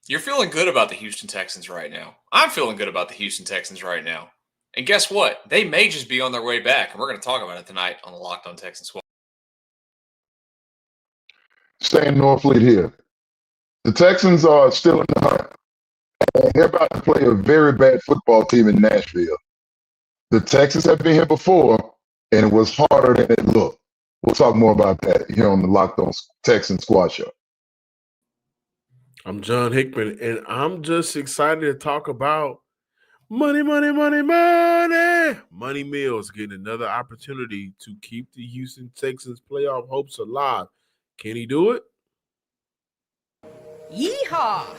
You're feeling good about the Houston Texans right now. I'm feeling good about the Houston Texans right now. And guess what? They may just be on their way back, and we're going to talk about it tonight on the Locked On Texans Squad. Staying Norfleet here. The Texans are still in the hunt. They're about to play a very bad football team in Nashville. The Texans have been here before, and it was harder than it looked. We'll talk more about that here on the Locked On Texans Squad Show. I'm John Hickman, and I'm just excited to talk about money. Money Mills getting another opportunity to keep the Houston Texans playoff hopes alive. Can he do it? Yeehaw!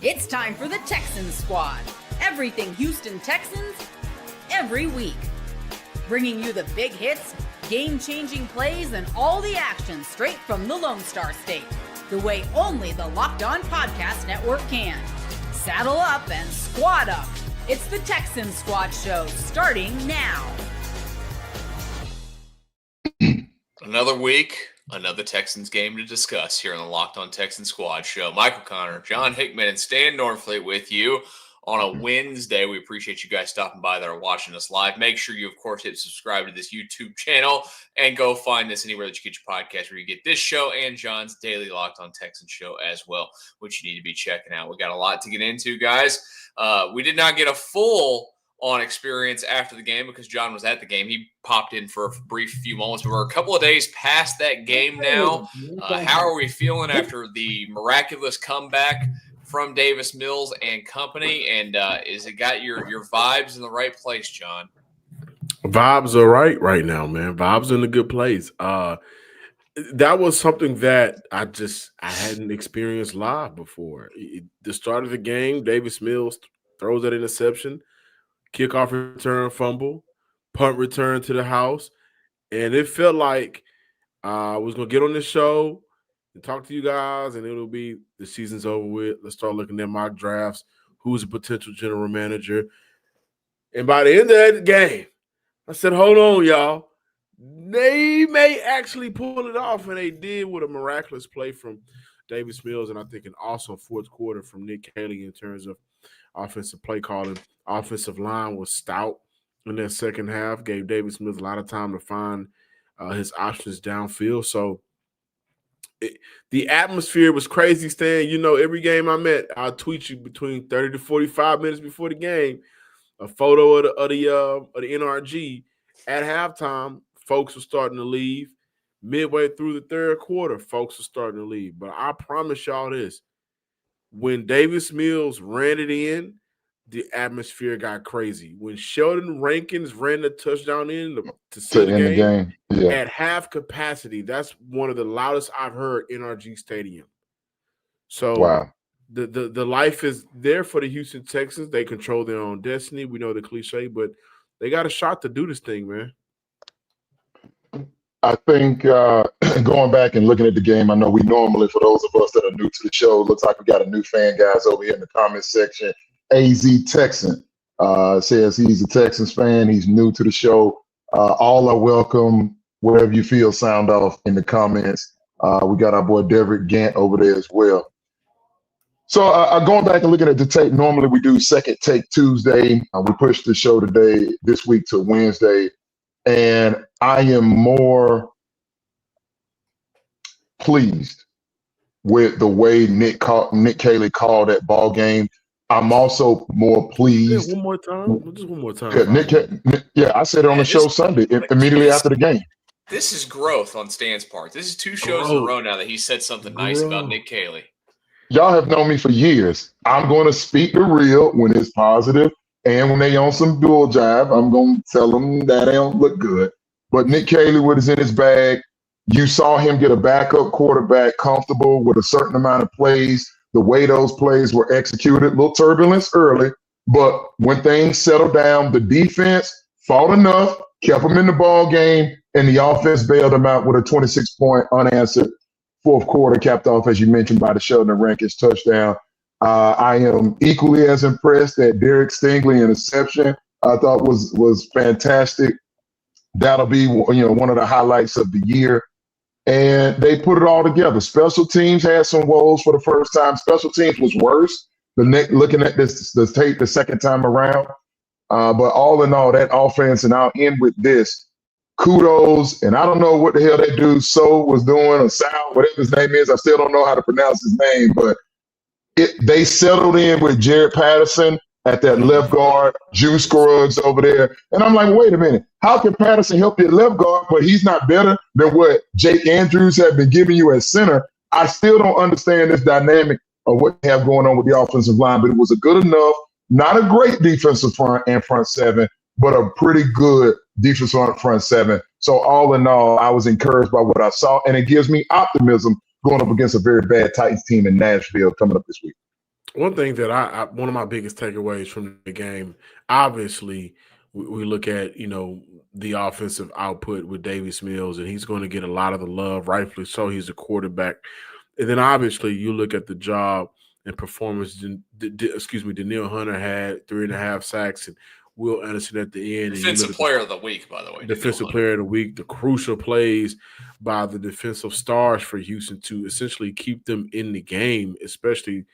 It's time for the Texans Squad. Everything Houston Texans, every week. Bringing you the big hits, game-changing plays, and all the action straight from the Lone Star State. The way only the Locked On Podcast Network can. Saddle up and squad up. It's the Texans Squad Show, starting now. Another week, another Texans game to discuss here on the Locked On Texans Squad Show. Michael Connor, John Hickman, and Stan Norfleet with you on a Wednesday. We appreciate you guys stopping by that are watching us live. Make sure you, of course, hit subscribe to this YouTube channel and go find this anywhere that you get your podcast, where you get this show and John's daily Locked On Texans show as well, which you need to be checking out. We got a lot to get into, guys. We did not get a full on experience after the game because John was at the game. He popped in for a brief few moments, but we're a couple of days past that game now. How are we feeling after the miraculous comeback from Davis Mills and company? And is it got your vibes in the right place, John? Vibes are right now, man. Vibes in a good place. That was something that I hadn't experienced live before. The start of the game, Davis Mills throws that interception, kickoff return fumble, punt return to the house, and it felt like I was going to get on this show and talk to you guys, and it'll be the season's over with. Let's start looking at mock drafts, who's a potential general manager. And by the end of that game, I said, hold on, y'all. They may actually pull it off, and they did with a miraculous play from Davis Mills, and I think an awesome fourth quarter from Nick Haley in terms of offensive play calling. Offensive line was stout in that second half, gave Davis Mills a lot of time to find his options downfield. So the atmosphere was crazy, Stan. You know, every game I'm at, I'll tweet you between 30 to 45 minutes before the game a photo of the NRG. At halftime, folks were starting to leave. Midway through the third quarter, folks were starting to leave. But I promise y'all this. When Davis Mills ran it in, the atmosphere got crazy. When Sheldon Rankins ran the touchdown in to seal the game, yeah, at half capacity, that's one of the loudest I've heard NRG Stadium. So wow. The life is there for the Houston Texans. They control their own destiny. We know the cliche, but they got a shot to do this thing, man. I think going back and looking at the game, I know we normally, for those of us that are new to the show, looks like we got a new fan, guys, over here in the comments section. AZ Texan says he's a Texans fan. He's new to the show. All are welcome. Wherever you feel, sound off in the comments. We got our boy Derek Gant over there as well. So going back and looking at the tape, normally we do Second Take Tuesday. We pushed the show this week to Wednesday. And I am more pleased with the way Nick Haley called that ball game. I'm also more pleased. Yeah, one more time. Just one more time. I said it on the show Sunday, immediately after the game. This is growth on Stan's part. This is two shows in a row now that he said something nice about Nick Haley. Y'all have known me for years. I'm going to speak the real when it's positive. And when they on some dual jive, I'm going to tell them that they don't look good. But Nick Haley, what is in his bag, you saw him get a backup quarterback comfortable with a certain amount of plays, the way those plays were executed. A little turbulence early, but when things settled down, the defense fought enough, kept them in the ball game, and the offense bailed them out with a 26-point unanswered fourth quarter, capped off, as you mentioned, by the Sheldon Rankins touchdown. I am equally as impressed that Derek Stingley interception I thought was fantastic. That'll be one of the highlights of the year. and they put it all together. Special teams had some woes for the first time. Special teams was worse. Looking at the tape the second time around. But all in all, that offense, and I'll end with this. Kudos, and I don't know what the hell that dude So was doing, or Sal, whatever his name is. I still don't know how to pronounce his name, but they settled in with Jared Patterson at that left guard, Juice Scruggs over there. And I'm like, wait a minute. How can Patterson help your left guard, but he's not better than what Jake Andrews had been giving you at center? I still don't understand this dynamic of what they have going on with the offensive line, but it was a good enough, not a great defensive front and front seven, but a pretty good defensive front seven. So all in all, I was encouraged by what I saw, and it gives me optimism going up against a very bad Titans team in Nashville coming up this week. One thing that one of my biggest takeaways from the game, obviously, we look at, the offensive output with Davis Mills, and he's going to get a lot of the love, rightfully so. He's a quarterback. And then obviously you look at the job and performance. Danielle Hunter had 3.5 sacks, and Will Anderson at the end. Defensive player of the week, by the way. Defensive player of the week, the crucial plays by the defensive stars for Houston to essentially keep them in the game, especially,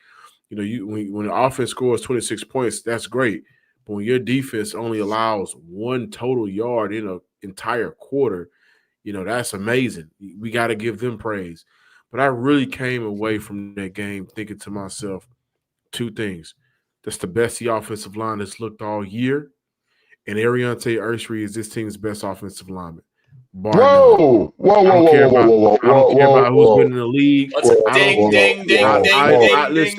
when the offense scores 26 points, that's great. But when your defense only allows 1 total yard in an entire quarter, that's amazing. We got to give them praise. But I really came away from that game thinking to myself 2 things. That's the best the offensive line has looked all year. And Ariante Ursary is this team's best offensive lineman. Whoa! I don't care about who's been in the league.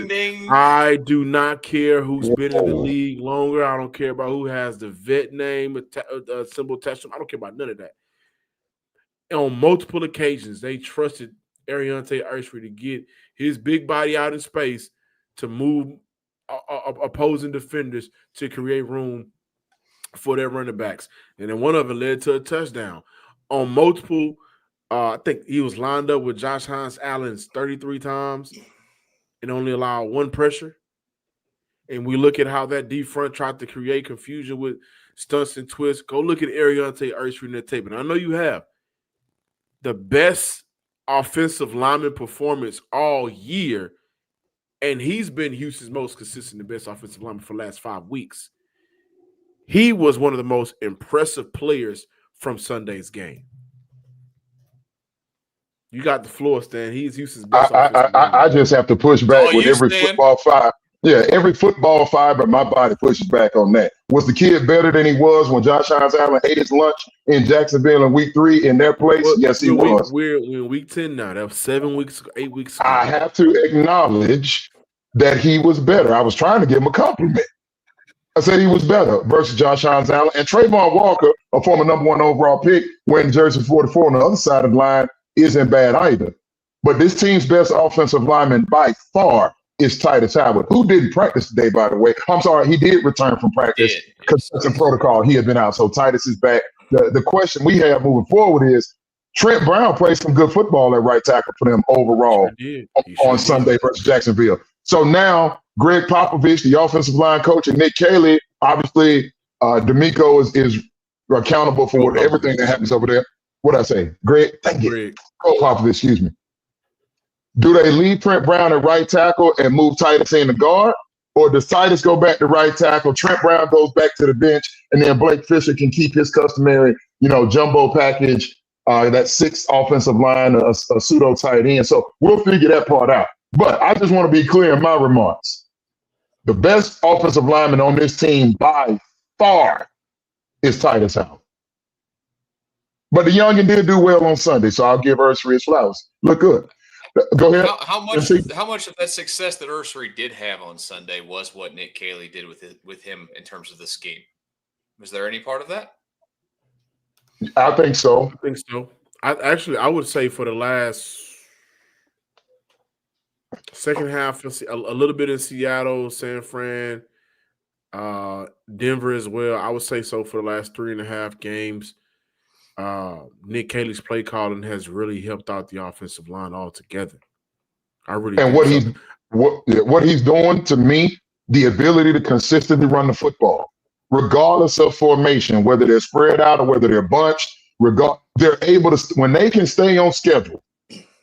Ding. I do not care who's been in the league longer. I don't care about who has the vet name, a symbol attached to him. I don't care about none of that. On multiple occasions, they trusted Ariante Ursary to get his big body out in space to move opposing defenders to create room for their running backs. And then one of them led to a touchdown. On multiple, I think he was lined up with Josh Hines Allen 33 times and only allowed 1 pressure. And we look at how that deep front tried to create confusion with stunts and twists. Go look at Ariante Ursary in that tape. And I know you have. The best offensive lineman performance all year, and he's been Houston's most consistent and best offensive lineman for the last 5 weeks. He was one of the most impressive players from Sunday's game. You got the floor, Stan. He's Houston's best offensive lineman. I just have to push back with every football fiber. Yeah, every football fiber, my body pushes back on that. Was the kid better than he was when Josh Hines Allen ate his lunch in Jacksonville in week 3 in their place? Well, yes, he was. We're in week 10 now. That was 7 weeks, 8 weeks ago. I have to acknowledge that he was better. I was trying to give him a compliment. I said he was better versus Josh Hines Allen. And Trayvon Walker, a former number 1 overall pick, wearing jersey 44 on the other side of the line, isn't bad either. But this team's best offensive lineman by far is Titus Howard, who didn't practice today, by the way. I'm sorry, he did return from practice because that's a protocol. He had been out, so Titus is back. The question we have moving forward is Trent Brown played some good football at right tackle for them overall on Sunday versus Jacksonville. So now Greg Popovich, the offensive line coach, and Nick Caley, obviously D'Amico is accountable for everything that happens over there. What'd I say? Greg? Thank you. Coach Popovich, excuse me. Do they leave Trent Brown at right tackle and move Titus in the guard? Or does Titus go back to right tackle, Trent Brown goes back to the bench, and then Blake Fisher can keep his customary, jumbo package, that 6 offensive line, a pseudo tight end. So we'll figure that part out. But I just want to be clear in my remarks. The best offensive lineman on this team by far is Titus Howard. But the youngin did do well on Sunday, so I'll give Ursary his flowers. Look good. Go ahead. How much of that success that Ursary did have on Sunday was what Nick Caley did with him in terms of the scheme? Was there any part of that? I think so. I would say for the last second half, a little bit in Seattle, San Fran, Denver as well. I would say so for the last 3.5 games. Nick Caley's play calling has really helped out the offensive line altogether. What he's doing, to me, the ability to consistently run the football, regardless of formation, whether they're spread out or whether they're bunched, they're able to, when they can stay on schedule,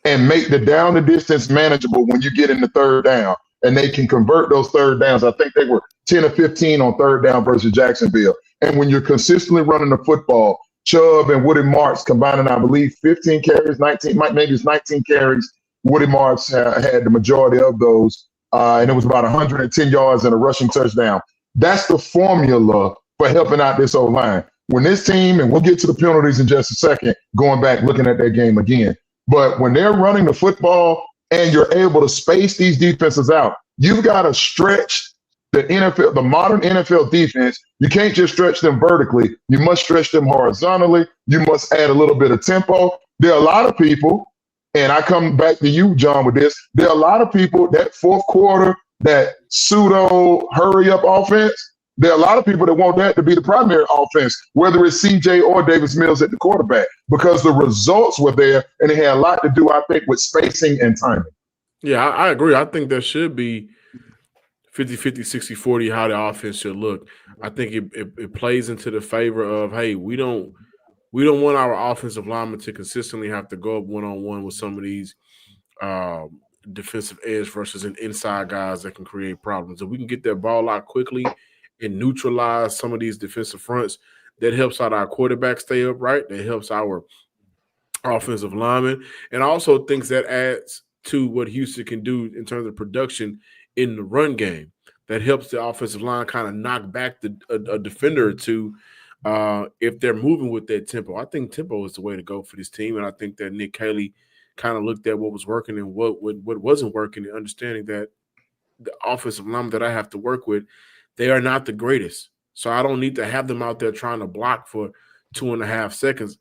and make the down the distance manageable when you get into third down. And they can convert those third downs. I think they were 10 or 15 on third down versus Jacksonville. And when you're consistently running the football, Chubb and Woody Marks combining, I believe, 15 carries, 19, maybe it's 19 carries. Woody Marks had the majority of those. And it was about 110 yards and a rushing touchdown. That's the formula for helping out this O-line. When this team, and we'll get to the penalties in just a second, going back, looking at that game again. But when they're running the football and you're able to space these defenses out, you've got to stretch the NFL, the modern NFL defense. You can't just stretch them vertically. You must stretch them horizontally. You must add a little bit of tempo. There are a lot of people, and I come back to you, John, with this. There are a lot of people that fourth quarter, that pseudo hurry up offense. There are a lot of people that want that to be the primary offense, whether it's CJ or Davis Mills at the quarterback, because the results were there and it had a lot to do, I think, with spacing and timing. Yeah, I agree. I think there should be 50-50, 60-40 how the offense should look. I think it plays into the favor of, hey, we don't want our offensive linemen to consistently have to go up one-on-one with some of these defensive edge versus an inside guys that can create problems. If we can get that ball out quickly and neutralize some of these defensive fronts, that helps out our quarterback stay upright. That helps our offensive linemen. And also thinks that adds to what Houston can do in terms of production in the run game. That helps the offensive line kind of knock back a defender or two if they're moving with that tempo. I think tempo is the way to go for this team, and I think that Nick Caley kind of looked at what was working and what wasn't working, and understanding that the offensive linemen that I have to work with, they are not the greatest. So I don't need to have them out there trying to block for 2.5 seconds,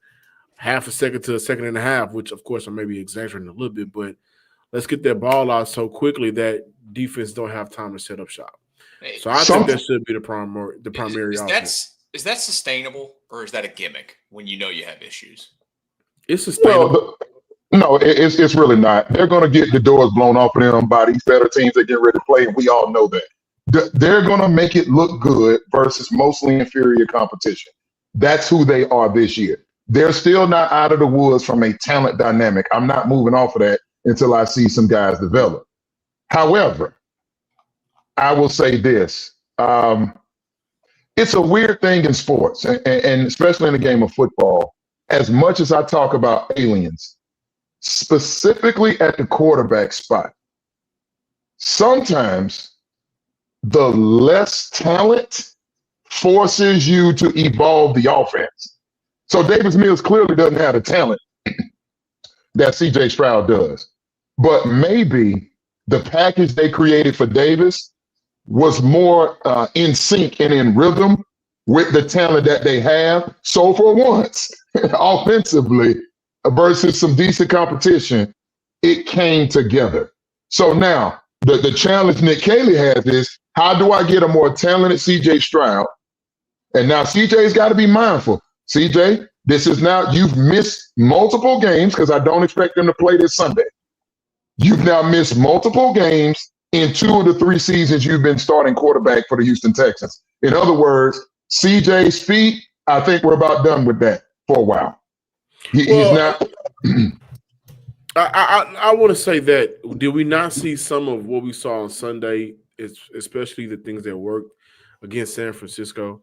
half a second to a second and a half, which, of course, I may be exaggerating a little bit, but let's get that ball out so quickly that defense don't have time to set up shop. So I think that should be the primary offense. Is that sustainable, or is that a gimmick when you know you have issues? It's sustainable. No, it's really not. They're going to get the doors blown off of them by these better teams that get ready to play, and we all know that. They're going to make it look good versus mostly inferior competition. That's who they are this year. They're still not out of the woods from a talent dynamic. I'm not moving off of that until I see some guys develop. However, I will say this. It's a weird thing in sports, and especially in the game of football. As much as I talk about aliens, specifically at the quarterback spot, sometimes the less talent forces you to evolve the offense. So Davis Mills clearly doesn't have the talent that CJ Stroud does. But maybe the package they created for Davis was more in sync and in rhythm with the talent that they have. So for once, offensively, versus some decent competition, it came together. So now the challenge Nick Caley has is, how do I get a more talented CJ Stroud? And now CJ's got to be mindful. CJ, this is now, you've missed multiple games because I don't expect them to play this Sunday. You've now missed multiple games in 2 of the 3 seasons you've been starting quarterback for the Houston Texans. In other words, CJ's feet, I think we're about done with that for a while. He's not. I want to say that, did we not see some of what we saw on Sunday, especially the things that worked against San Francisco?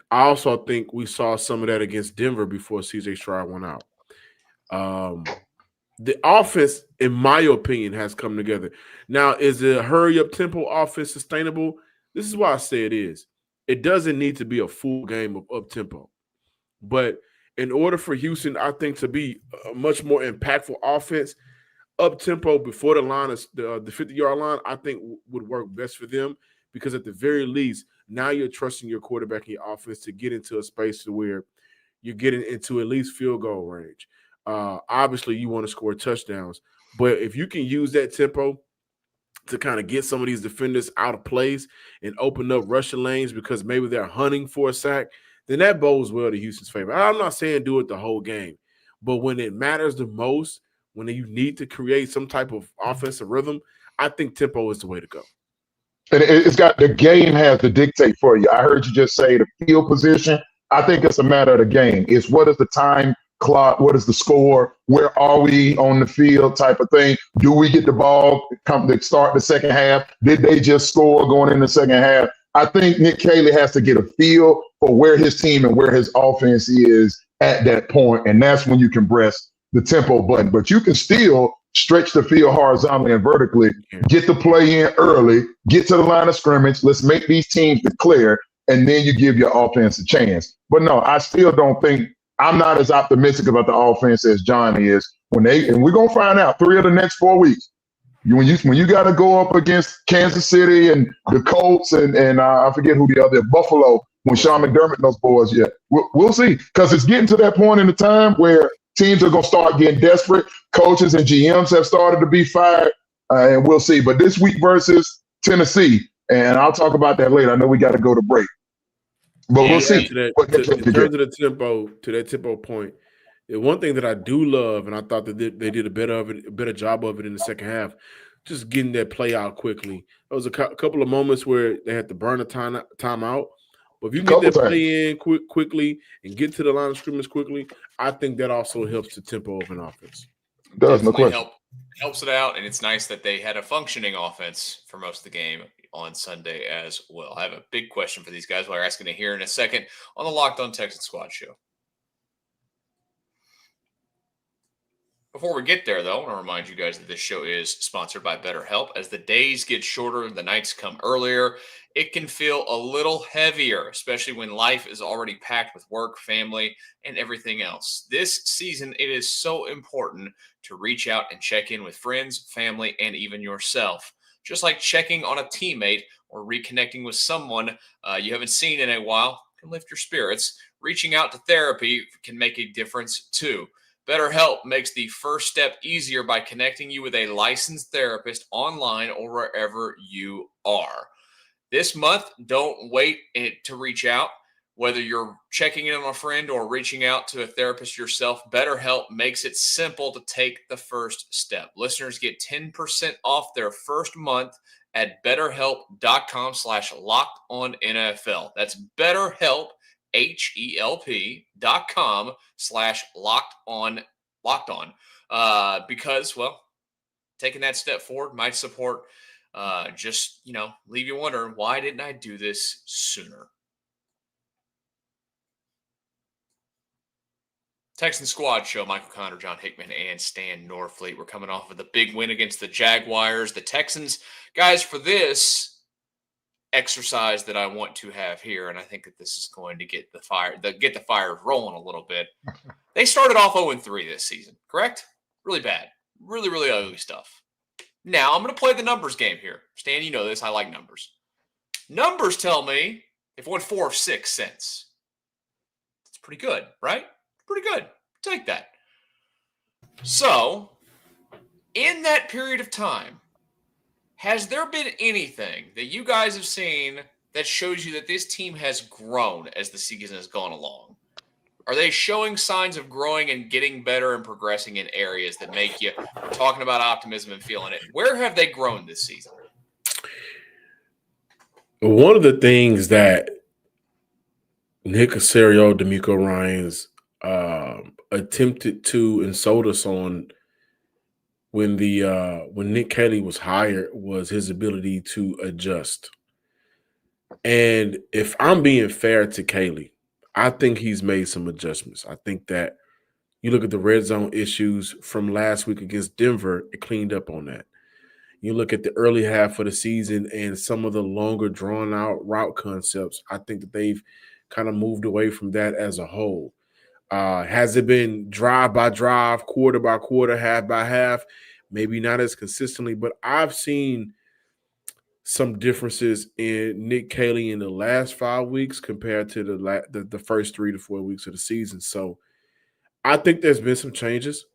I also think we saw some of that against Denver before CJ Stroud went out. The offense, in my opinion, has come together. Now, is the hurry-up tempo offense sustainable? This is why I say it is. It doesn't need to be a full game of up-tempo. But in order for Houston, I think, to be a much more impactful offense, up-tempo before the line is the 50-yard line, I think would work best for them, because at the very least, now you're trusting your quarterback and your offense to get into a space where you're getting into at least field goal range. Obviously, you want to score touchdowns, but if you can use that tempo to kind of get some of these defenders out of place and open up rushing lanes because maybe they're hunting for a sack, then that bodes well to Houston's favor. I'm not saying do it the whole game, but when it matters the most, when you need to create some type of offensive rhythm, I think tempo is the way to go. And it's got, the game has to dictate for you. I heard you just say the field position. I think it's a matter of the game. It's what is the time clock? What is the score? Where are we on the field type of thing? Do we get the ball come to start the second half? Did they just score going in the second half? I think Nick Caley has to get a feel for where his team and where his offense is at that point, and that's when you can press the tempo button. But you can still stretch the field horizontally and vertically, get the play in early, get to the line of scrimmage. Let's make these teams declare, and then you give your offense a chance. But no, I still don't think I'm not as optimistic about the offense as John is. And we're gonna find out 3 of the next 4 weeks. When you got to go up against Kansas City and the Colts and I forget who the other, Buffalo, when Sean McDermott and those boys, we'll see, because it's getting to that point in the time where teams are going to start getting desperate. Coaches and GMs have started to be fired, and we'll see. But this week versus Tennessee, and I'll talk about that later. I know we got to go to break, but we'll see. In terms of the tempo, to that tempo point, one thing that I do love, and I thought that they did a better job of it in the second half, just getting that play out quickly. There was a couple of moments where they had to burn a timeout. But if you get that play in quickly and get to the line of scrimmage quickly, I think that also helps the tempo of an offense. It does, no question. Helps it out, and it's nice that they had a functioning offense for most of the game on Sunday as well. I have a big question for these guys while you're asking to hear in a second on the Locked On Texans Squad show. Before we get there, though, I want to remind you guys that this show is sponsored by Betterhelp. As the days get shorter and the nights come earlier, it can feel a little heavier, especially when life is already packed with work, family, and everything else. This season, it is so important to reach out and check in with friends, family, and even yourself. Just like checking on a teammate or reconnecting with someone you haven't seen in a while can lift your spirits. Reaching out to therapy can make a difference, too. BetterHelp makes the first step easier by connecting you with a licensed therapist online or wherever you are. This month, don't wait to reach out. Whether you're checking in on a friend or reaching out to a therapist yourself, BetterHelp makes it simple to take the first step. Listeners get 10% off their first month at BetterHelp.com/LockedOnNFL. That's BetterHelp. HELP.com/locked on. Because, well, taking that step forward might support, leave you wondering, why didn't I do this sooner? Texan Squad show, Michael Connor, John Hickman, and Stan Norfleet. We're coming off of the big win against the Jaguars. The Texans, guys, for this exercise that I want to have here, and I think that this is going to get the fire rolling a little bit. They started off 0-3 this season, correct? Really bad. Really, really ugly stuff. Now, I'm going to play the numbers game here. Stan, you know this. I like numbers. Numbers tell me they've won 4 of 6 since. It's pretty good, right? Pretty good. Take that. So, in that period of time, has there been anything that you guys have seen that shows you that this team has grown as the season has gone along? Are they showing signs of growing and getting better and progressing in areas that make you talking about optimism and feeling it? Where have they grown this season? One of the things that Nick Caserio, D'Amico Ryans attempted to and sold us on when Nick Caley was hired was his ability to adjust. And if I'm being fair to Caley, I think he's made some adjustments. I think that you look at the red zone issues from last week against Denver, it cleaned up on that. You look at the early half of the season and some of the longer drawn out route concepts, I think that they've kind of moved away from that as a whole. Has it been drive by drive, quarter by quarter, half by half? Maybe not as consistently, but I've seen some differences in Nick Caley in the last 5 weeks compared to the first 3 to 4 weeks of the season. So I think there's been some changes.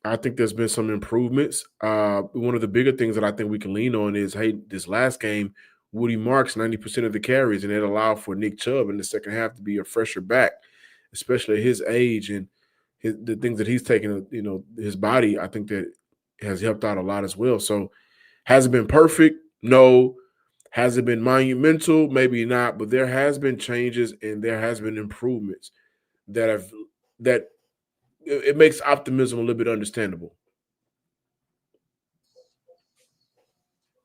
I think there's been some improvements. One of the bigger things that I think we can lean on is, hey, this last game, Woody Marks 90% of the carries, and it allowed for Nick Chubb in the second half to be a fresher back, especially at his age and the things that he's taken, his body, I think that has helped out a lot as well. So has it been perfect? No. Has it been monumental? Maybe not, but there has been changes and there has been improvements that it makes optimism a little bit understandable.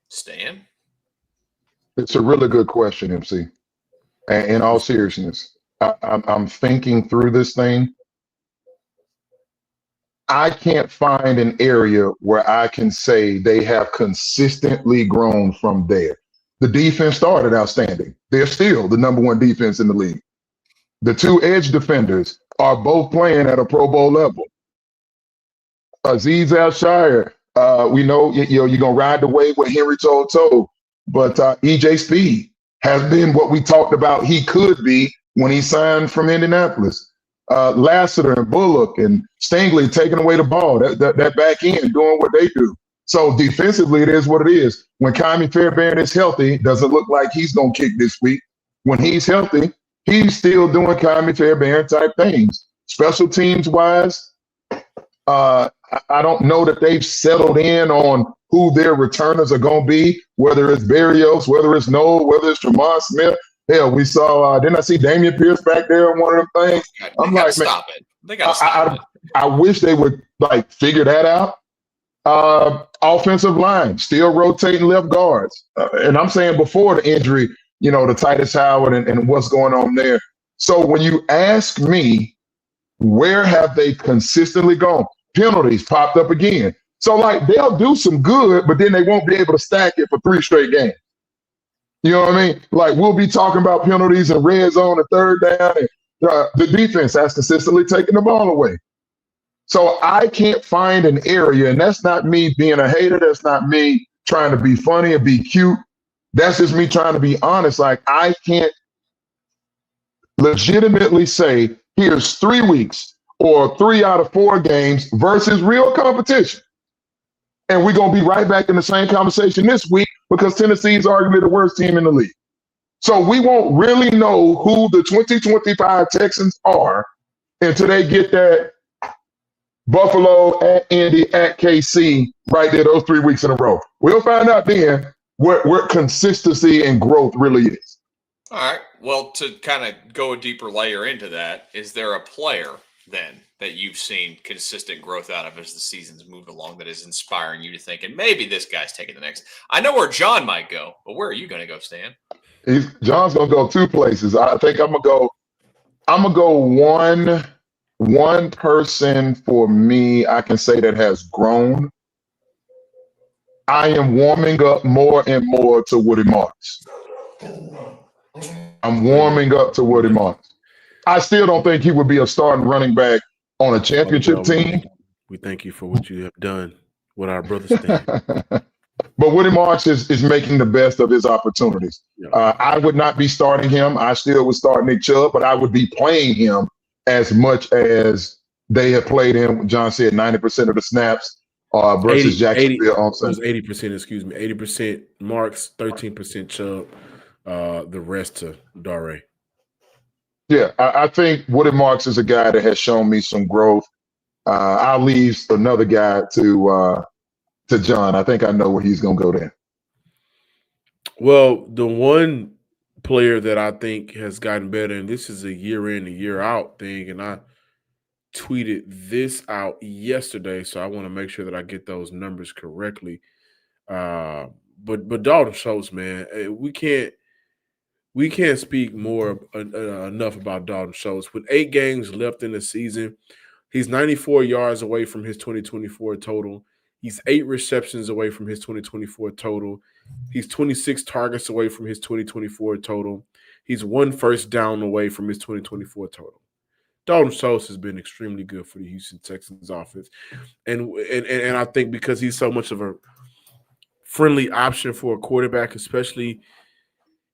Stan? It's a really good question, MC. And in all seriousness, I'm thinking through this thing. I can't find an area where I can say they have consistently grown from there. The defense started outstanding. They're still the number one defense in the league. The two edge defenders are both playing at a Pro Bowl level. Azeez Al-Shire, we know you're going to ride the wave with Henry Toto, but EJ Speed has been what we talked about he could be when he signed from Indianapolis. Lassiter and Bullock and Stingley taking away the ball, that back end doing what they do. So defensively, it is what it is. When Kami Fairbairn is healthy, doesn't look like he's going to kick this week. When he's healthy, he's still doing Kami Fairbairn type things. Special teams wise, I don't know that they've settled in on who their returners are going to be, whether it's Berrios, whether it's Noel, whether it's Tremont Smith. Hell, we saw, didn't I see Damian Pierce back there on one of them things? I'm like, stop it. They got to stop it. I wish they would like figure that out. Offensive line, still rotating left guards. And I'm saying before the injury, to Titus Howard and what's going on there. So when you ask me, where have they consistently gone? Penalties popped up again. So like they'll do some good, but then they won't be able to stack it for 3 straight games. You know what I mean? Like we'll be talking about penalties and red zone and third down, and the defense has consistently taken the ball away. So I can't find an area, and that's not me being a hater. That's not me trying to be funny and be cute. That's just me trying to be honest. Like I can't legitimately say, here's 3 weeks or 3 out of 4 games versus real competition. And we're going to be right back in the same conversation this week because Tennessee is arguably the worst team in the league. So we won't really know who the 2025 Texans are until they get that Buffalo at Indy at KC right there, those 3 weeks in a row. We'll find out then where consistency and growth really is. All right. Well, to kind of go a deeper layer into that, is there a player then that you've seen consistent growth out of as the season's moved along that is inspiring you to think, and maybe this guy's taking the next? I know where John might go, but where are you going to go, Stan? John's going to go 2 places. I think I'm going to go one person for me I can say that has grown. I am warming up more and more to Woody Marks. I'm warming up to Woody Marks. I still don't think he would be a starting running back on a championship team. We thank you for what you have done with our brother Stan. But Woody Marks is making the best of his opportunities. Yeah. I would not be starting him. I still would start Nick Chubb, but I would be playing him as much as they have played him. John said 90% of the snaps versus Jacksonville on Sunday. It was 80%, 80% Marks, 13% Chubb, the rest to Dare. Yeah, I think Woody Marks is a guy that has shown me some growth. I'll leave another guy to John. I think I know where he's going to go there. Well, the one player that I think has gotten better, and this is a year in, a year out thing, and I tweeted this out yesterday, so I want to make sure that I get those numbers correctly. But Dalton Schultz, man, we can't speak more enough about Dalton Schultz. With 8 games left in the season, he's 94 yards away from his 2024 total. He's 8 receptions away from his 2024 total. He's 26 targets away from his 2024 total. He's 1 first down away from his 2024 total. Dalton Schultz has been extremely good for the Houston Texans offense. And I think because he's so much of a friendly option for a quarterback, especially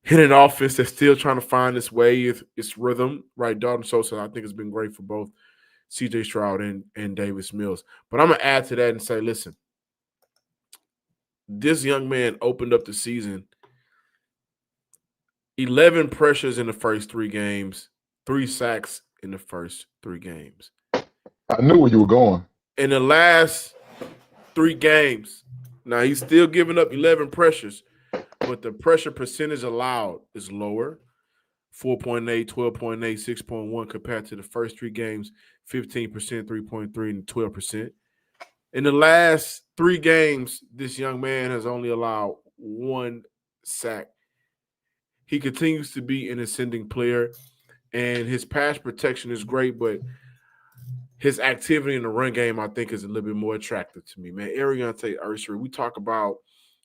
in an offense that's still trying to find its way, its rhythm, right? Dalton Schultz, I think, has been great for both C.J. Stroud and Davis Mills. But I'm going to add to that and say, listen, this young man opened up the season 11 pressures in the first 3 games, 3 sacks in the first 3 games. I knew where you were going. In the last 3 games, now he's still giving up 11 pressures, but the pressure percentage allowed is lower. 4.8, 12.8, 6.1 compared to the first 3 games, 15%, 3.3, and 12%. In the last 3 games, this young man has only allowed 1 sack. He continues to be an ascending player, and his pass protection is great, but his activity in the run game, I think, is a little bit more attractive to me, man. Ariante Ursery, we talk about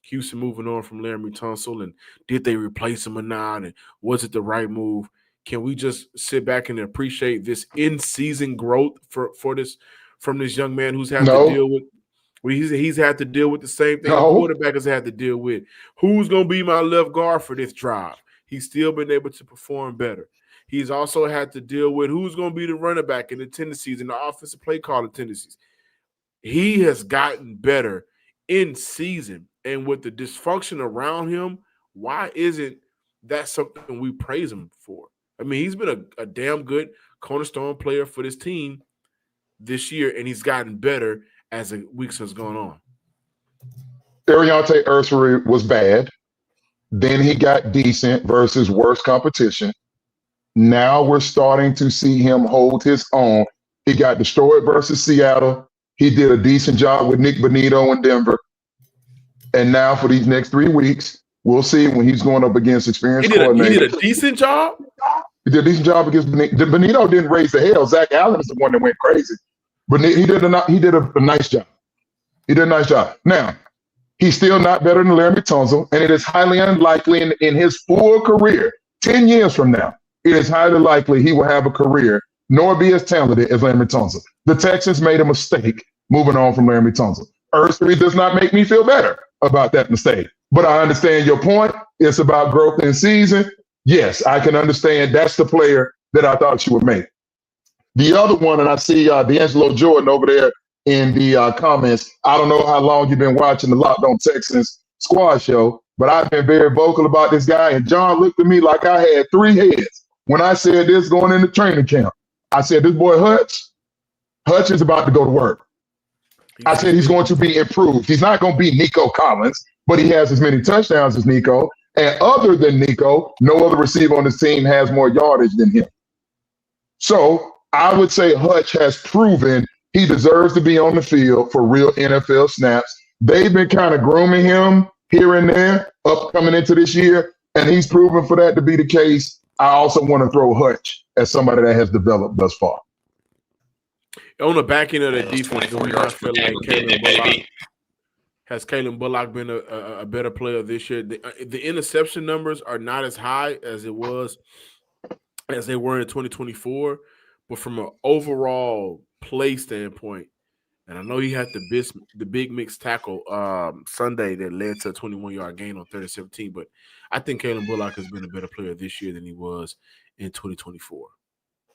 Houston moving on from Laremy Tunsil, and did they replace him or not, and was it the right move? Can we just sit back and appreciate this in-season growth from this young man who's had to deal with? He's had to deal with the same thing the quarterback has had to deal with. Who's going to be my left guard for this drive? He's still been able to perform better. He's also had to deal with who's going to be the running back and the tendencies and the offensive play calling tendencies. He has gotten better in season. And with the dysfunction around him, why isn't that something we praise him for? I mean, he's been a damn good cornerstone player for this team this year, and he's gotten better as the weeks has gone on. Ariante Ursery was bad. Then he got decent versus worse competition. Now we're starting to see him hold his own. He got destroyed versus Seattle. He did a decent job with Nick Bonito in Denver. And now for these next 3 weeks, we'll see when he's going up against experienced coordinators. He did a decent job? He did a decent job against Bonito. Bonito didn't raise the hell. Zach Allen is the one that went crazy. But he did a nice job. He did a nice job. Now, he's still not better than Laremy Tunsil, and it is highly unlikely in his full career, 10 years from now, it is highly likely he will have a career nor be as talented as Laremy Tunsil. The Texans made a mistake moving on from Laremy Tunsil. Ursery does not make me feel better about that mistake. But I understand your point. It's about growth in season. Yes, I can understand that's the player that I thought you would make. The other one, and I see D'Angelo Jordan over there in the comments. I don't know how long you've been watching the Locked On Texans squad show, but I've been very vocal about this guy. And John looked at me like I had 3 heads when I said this going into training camp. I said, this boy Hutch is about to go to work. I said he's going to be improved. He's not going to be Nico Collins, but he has as many touchdowns as Nico. And other than Nico, no other receiver on this team has more yardage than him. So I would say Hutch has proven he deserves to be on the field for real NFL snaps. They've been kind of grooming him here and there coming into this year, and he's proven for that to be the case. I also want to throw Hutch as somebody that has developed thus far. On the back end of the defense, has Kalen Bullock been a better player this year? The interception numbers are not as high as they were in 2024, but from an overall play standpoint, and I know he had the big mixed tackle Sunday that led to a 21-yard gain on 30-17, but I think Kalen Bullock has been a better player this year than he was in 2024.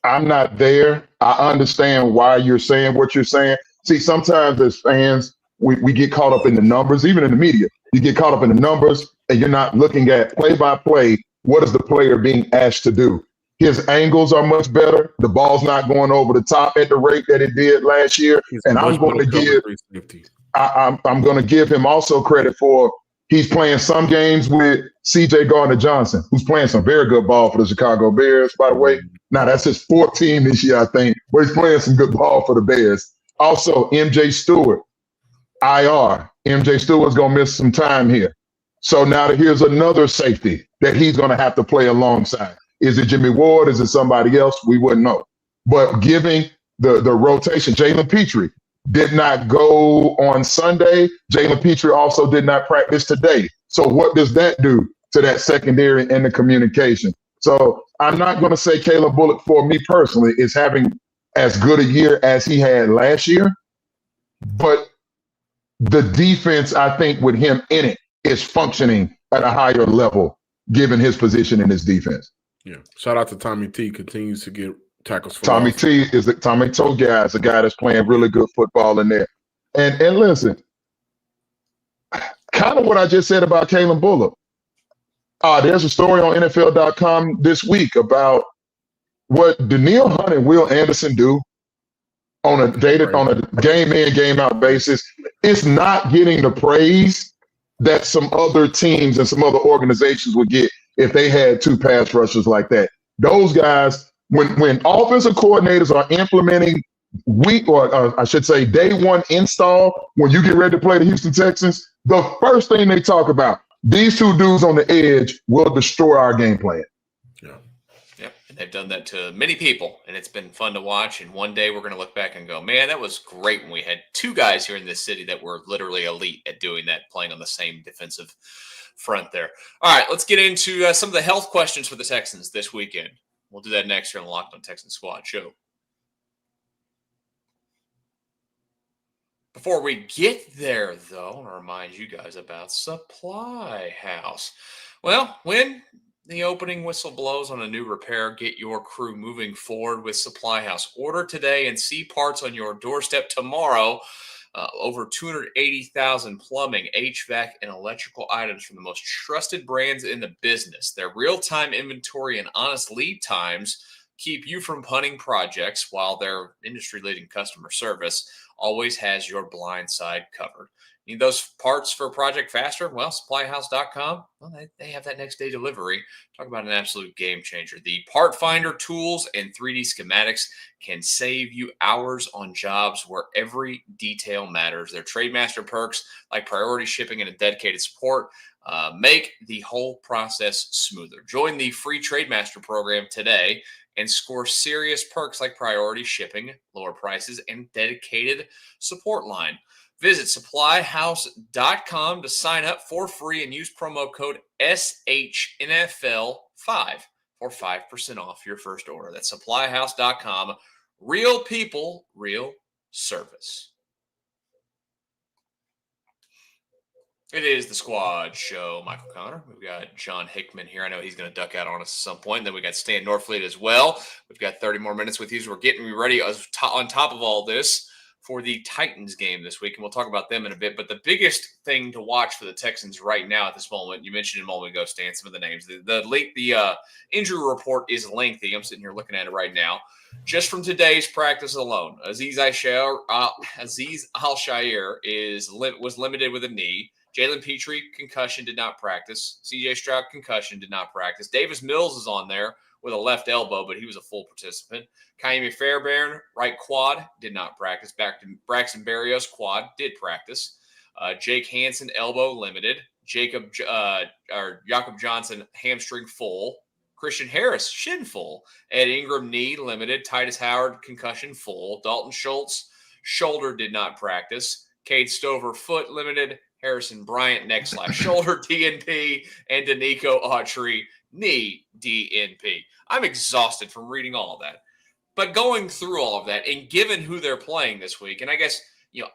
I'm not there. I understand why you're saying what you're saying. See, sometimes as fans, we get caught up in the numbers, even in the media. You get caught up in the numbers, and you're not looking at play-by-play, what is the player being asked to do. His angles are much better. The ball's not going over the top at the rate that it did last year. And I'm going to give him also credit for he's playing some games with C.J. Gardner-Johnson, who's playing some very good ball for the Chicago Bears, by the way. Now, that's his 4th team this year, I think, but he's playing some good ball for the Bears. Also, M.J. Stewart, IR. M.J. Stewart's going to miss some time here. So now here's another safety that he's going to have to play alongside. Is it Jimmy Ward? Is it somebody else? We wouldn't know. But giving the rotation, Jalen Petrie did not go on Sunday. Jalen Petrie also did not practice today. So what does that do to that secondary and the communication? So I'm not going to say Caleb Bullock, for me personally, is having as good a year as he had last year. But the defense, I think, with him in it, is functioning at a higher level, given his position in his defense. Yeah. Shout out to Tommy T. Continues to get tackles for Tommy T. is the Tommy Togia is a guy that's playing really good football in there. And listen, kind of what I just said about Kalen Bullock. There's a story on NFL.com this week about what Danielle Hunt and Will Anderson do on a game in, game out basis. It's not getting the praise that some other teams and some other organizations would get if they had 2 pass rushers like that. Those guys, when offensive coordinators are implementing I should say day one install, when you get ready to play the Houston Texans, the first thing they talk about, these two dudes on the edge will destroy our game plan. Yep, and they've done that to many people, and it's been fun to watch. And one day we're going to look back and go, man, that was great when we had two guys here in this city that were literally elite at doing that, playing on the same defensive front there. All right, let's get into some of the health questions for the Texans this weekend. We'll do that next here on the Locked On Texans Squad show. Before we get there, though, I want to remind you guys about Supply House. Well, when the opening whistle blows on a new repair, get your crew moving forward with Supply House. Order today and see parts on your doorstep tomorrow. Over 280,000 plumbing, HVAC, and electrical items from the most trusted brands in the business. Their real-time inventory and honest lead times keep you from punting projects, while their industry-leading customer service always has your blind side covered. Need those parts for a project faster? Well, supplyhouse.com, well, they have that next day delivery. Talk about an absolute game changer. The part finder tools and 3D schematics can save you hours on jobs where every detail matters. Their Trademaster perks like priority shipping and a dedicated support make the whole process smoother. Join the free Trademaster program today and score serious perks like priority shipping, lower prices, and dedicated support line. Visit supplyhouse.com to sign up for free and use promo code SHNFL5 for 5% off your first order. That's supplyhouse.com. Real people, real service. It is the Squad Show. Michael Connor. We've got John Hickman here. I know he's going to duck out on us at some point. Then we got Stan Norfleet as well. We've got 30 more minutes with you. So we're getting ready on top of all this for the Titans game this week, and we'll talk about them in a bit. But the biggest thing to watch for the Texans right now at this moment, you mentioned a moment ago, Stan, some of the names. The injury report is lengthy. I'm sitting here looking at it right now. Just from today's practice alone, Aziz Al-Shaair was limited with a knee. Jalen Petrie, concussion, did not practice. C.J. Stroud, concussion, did not practice. Davis Mills is on there with a left elbow, but he was a full participant. Kaimi Fairbairn, right quad, did not practice. Back to Braxton Berrios, quad, did practice. Jake Hansen, elbow, limited. Jacob Johnson, hamstring, full. Christian Harris, shin, full. Ed Ingram, knee, limited. Titus Howard, concussion, full. Dalton Schultz, shoulder, did not practice. Cade Stover, foot, limited. Harrison Bryant, neck/shoulder, DNP, and Danico Autry, knee, DNP. I'm exhausted from reading all of that. But going through all of that, and given who they're playing this week, and I guess,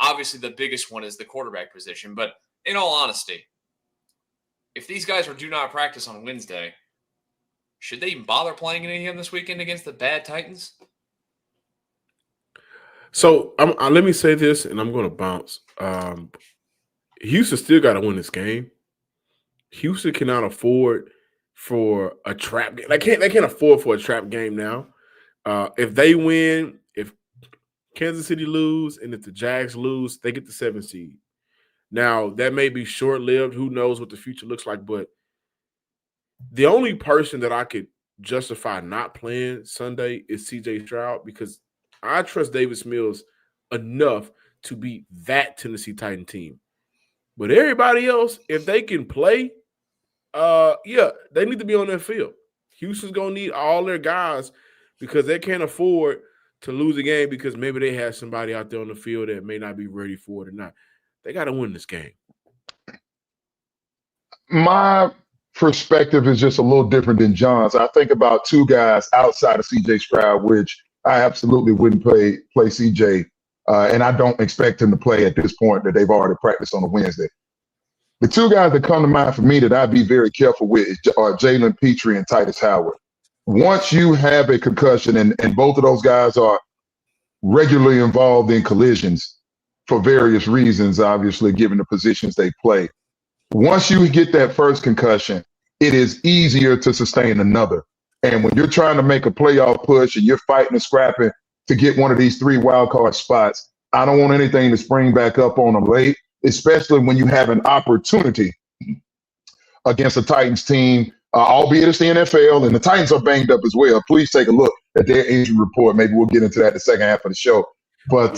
obviously the biggest one is the quarterback position, but in all honesty, if these guys do not practice on Wednesday, should they even bother playing any of them this weekend against the bad Titans? So let me say this, and I'm going to bounce. Houston still got to win this game. Houston cannot afford for a trap game. They can't afford for a trap game now. If they win, if Kansas City lose, and if the Jags lose, they get the 7th seed. Now, that may be short-lived. Who knows what the future looks like, but the only person that I could justify not playing Sunday is C.J. Stroud, because I trust Davis Mills enough to beat that Tennessee Titan team. But everybody else, if they can play, they need to be on their field. Houston's going to need all their guys because they can't afford to lose a game because maybe they have somebody out there on the field that may not be ready for it or not. They got to win this game. My perspective is just a little different than John's. I think about two guys outside of C.J. Stroud, which I absolutely wouldn't play C.J., and I don't expect him to play at this point that they've already practiced on a Wednesday. The two guys that come to mind for me that I'd be very careful with are Jalen Petrie and Titus Howard. Once you have a concussion, and both of those guys are regularly involved in collisions for various reasons, obviously, given the positions they play. Once you get that first concussion, it is easier to sustain another. And when you're trying to make a playoff push and you're fighting and scrapping to get one of these 3 wild card spots, I don't want anything to spring back up on them late, especially when you have an opportunity against a Titans team albeit it's the NFL, and the Titans are banged up as well. Please take a look at their injury report. Maybe we'll get into that the second half of the show. But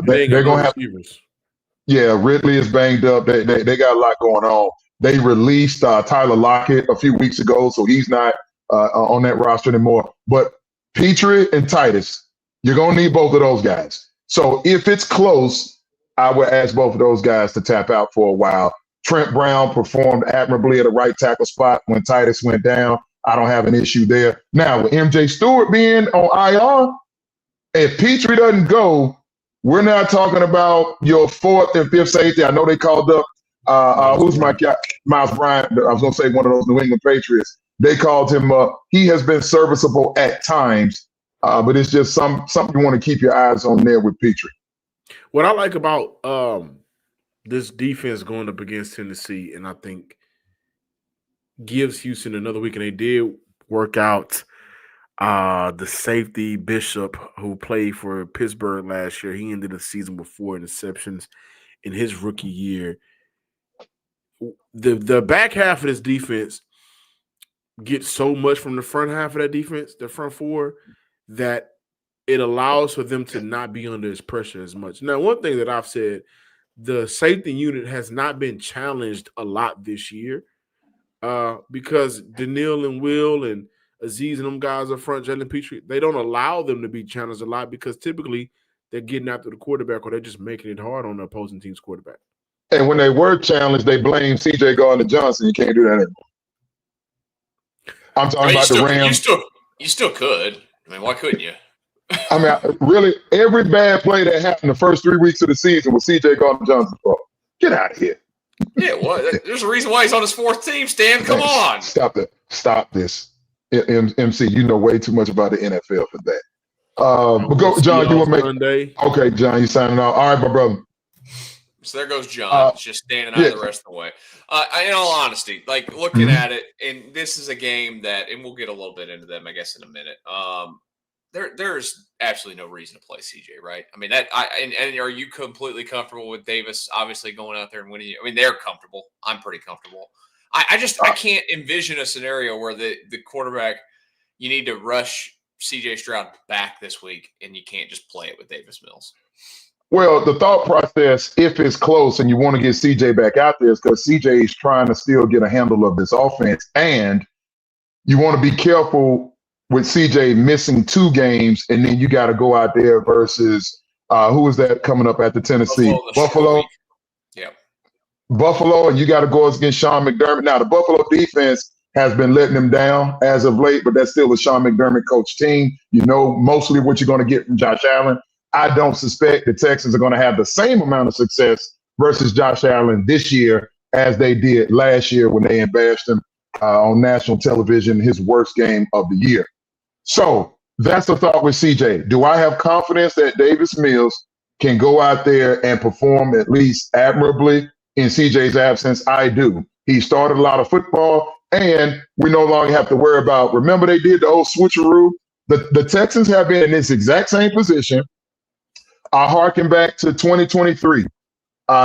they're going to have receivers. Yeah, Ridley is banged up. They got a lot going on. They released Tyler Lockett a few weeks ago, so he's not on that roster anymore. But Petrie and Titus, you're going to need both of those guys. So if it's close, I would ask both of those guys to tap out for a while. Trent Brown performed admirably at a right tackle spot when Titus went down. I don't have an issue there. Now, with MJ Stewart being on IR, if Petrie doesn't go, we're not talking about your fourth and fifth safety. I know they called up, who's my guy? Miles Bryant. I was going to say one of those New England Patriots. They called him up. He has been serviceable at times, but it's just something you want to keep your eyes on there with Petrie. What I like about this defense going up against Tennessee, and I think gives Houston another week, and they did work out the safety Bishop, who played for Pittsburgh last year. He ended the season with 4 interceptions in his rookie year. The back half of this defense gets so much from the front half of that defense, the front four, that it allows for them to not be under pressure as much. Now, one thing that I've said, the safety unit has not been challenged a lot this year because Daniil and Will and Aziz and them guys up front, Jalen Petrie, they don't allow them to be challenged a lot because typically they're getting after the quarterback or they're just making it hard on the opposing team's quarterback. And when they were challenged, they blamed C.J. Gardner-Johnson. You can't do that anymore. I'm talking about the Rams. You still could. I mean, why couldn't you? I mean, really, every bad play that happened the first 3 weeks of the season was C.J. Gardner-Johnson's fault. Get out of here. Yeah, well, there's a reason why he's on his fourth team, Stan. Come on. Stop that. Stop this. MC, you know way too much about the NFL for that. But go, John, you want to make Sunday. Okay, John, you signing off. All right, my brother. So there goes John, just standing out the rest of the way. In all honesty, like looking at it, and this is a game that, and we'll get a little bit into them, I guess, in a minute. There's absolutely no reason to play CJ, right? I mean, and are you completely comfortable with Davis obviously going out there and winning? I mean, they're comfortable. I'm pretty comfortable. I can't envision a scenario where the quarterback, you need to rush CJ Stroud back this week and you can't just play it with Davis Mills. Well, the thought process, if it's close and you want to get CJ back out there, is because CJ is trying to still get a handle of this offense. And you want to be careful with CJ missing 2 games, and then you got to go out there versus who is that coming up at the Tennessee? Buffalo. Yeah. Buffalo, and you got to go against Sean McDermott. Now, the Buffalo defense has been letting them down as of late, but that's still a Sean McDermott coach team. You know mostly what you're going to get from Josh Allen. I don't suspect the Texans are going to have the same amount of success versus Josh Allen this year as they did last year when they embarrassed him on national television, his worst game of the year. So that's the thought with CJ. Do I have confidence that Davis Mills can go out there and perform at least admirably in CJ's absence? I do. He started a lot of football, and we no longer have to worry about, remember they did the old switcheroo? The Texans have been in this exact same position. I harken back to 2023.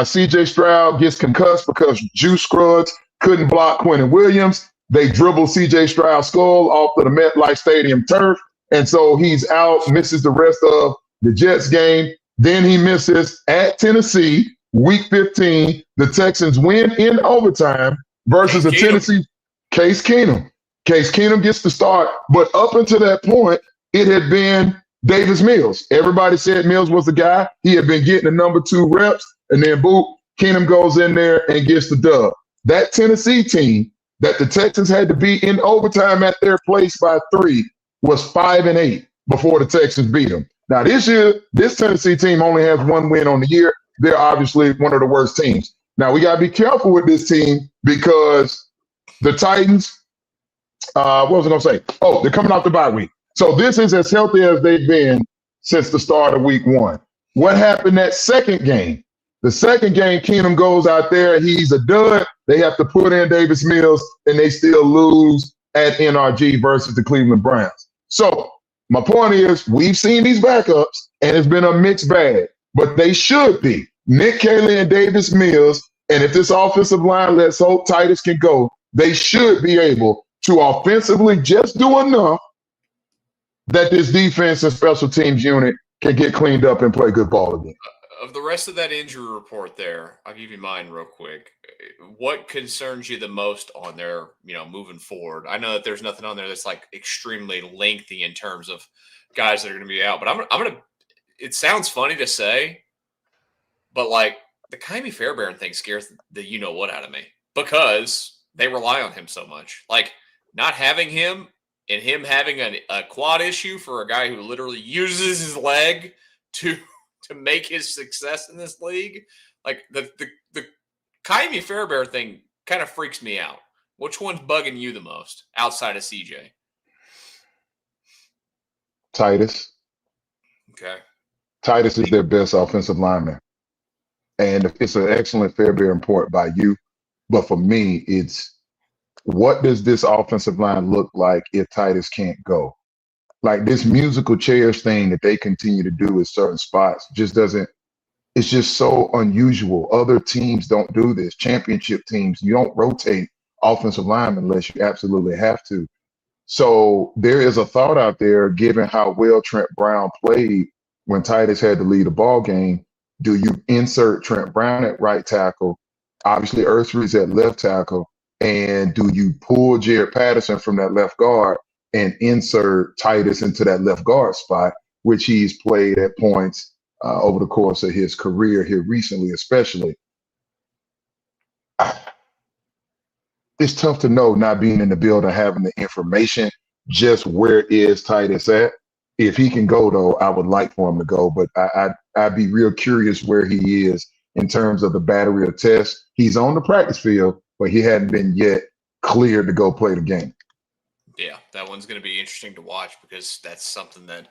C.J. Stroud gets concussed because Juice Scruggs couldn't block Quentin Williams. They dribble C.J. Stroud's skull off of the MetLife Stadium turf, and so he's out, misses the rest of the Jets game. Then he misses at Tennessee, Week 15. The Texans win in overtime versus a Tennessee Case Keenum. Case Keenum gets the start, but up until that point, it had been Davis Mills. Everybody said Mills was the guy. He had been getting the number 2 reps, and then Keenum goes in there and gets the dub. That Tennessee team that the Texans had to beat in overtime at their place by 3 was 5-8 before the Texans beat them. Now this year, this Tennessee team only has 1 win on the year. They're obviously one of the worst teams. Now we got to be careful with this team because the Titans, what was I going to say? Oh, they're coming off the bye week. So this is as healthy as they've been since the start of week 1. What happened that second game? The second game, Keenum goes out there. He's a dud. They have to put in Davis Mills, and they still lose at NRG versus the Cleveland Browns. So my point is, we've seen these backups, and it's been a mixed bag. But they should be. Nick Caley and Davis Mills, and if this offensive line, let's hope Titus can go, they should be able to offensively just do enough that this defense and special teams unit can get cleaned up and play good ball again. Of the rest of that injury report there, I'll give you mine real quick. What concerns you the most on their, moving forward? I know that there's nothing on there that's like extremely lengthy in terms of guys that are going to be out, but I'm going to, it sounds funny to say, but like the Kaimi Fairbairn thing scares the you-know-what out of me because they rely on him so much. Like not having him and him having a quad issue for a guy who literally uses his leg to make his success in this league, like the Kaimi Fairbairn thing kind of freaks me out. Which one's bugging you the most outside of CJ? Titus. Okay. Titus is their best offensive lineman. And it's an excellent Fairbairn point by you. But for me, it's what does this offensive line look like if Titus can't go? Like this musical chairs thing that they continue to do at certain spots just doesn't, it's just so unusual. Other teams don't do this. Championship teams, you don't rotate offensive linemen unless you absolutely have to. So there is a thought out there, given how well Trent Brown played when Titus had to lead a ball game. Do you insert Trent Brown at right tackle? Obviously, Ursry's at left tackle. And do you pull Jared Patterson from that left guard and insert Titus into that left guard spot, which he's played at points over the course of his career here recently, especially? It's tough to know, not being in the building, having the information, just where is Titus at. If he can go, though, I would like for him to go, but I'd be real curious where he is in terms of the battery of tests. He's on the practice field, but he hadn't been yet cleared to go play the game. Yeah, that one's going to be interesting to watch because that's something that,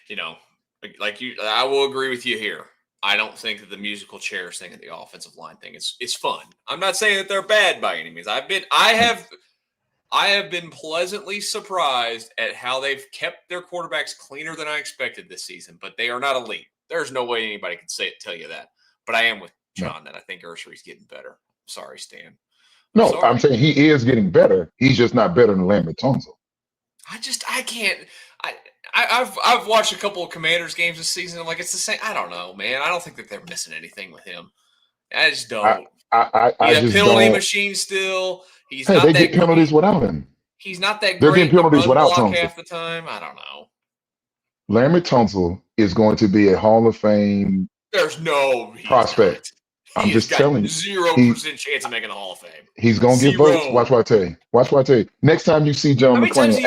I will agree with you here. I don't think that the musical chairs thing and the offensive line thing is fun. I'm not saying that they're bad by any means. I have been pleasantly surprised at how they've kept their quarterbacks cleaner than I expected this season, but they are not elite. There's no way anybody can tell you that. But I am with John that I think Ursry's getting better. Sorry, Stan. No, I'm saying he is getting better. He's just not better than Laremy Tunsil. I can't. I've watched a couple of Commanders games this season. I'm like, it's the same. I don't know, man. I don't think that they're missing anything with him. I just don't. He's a penalty machine still. He's not they that get penalties without him. He's not that They're great. getting penalties without Tunsil Tunsil half the time. I don't know. Laremy Tunsil is going to be a Hall of Fame There's no prospect. I'm just telling you. 0% chance of making the Hall of Fame. He's going to get votes. Watch what I tell you. Next time you see John McClain,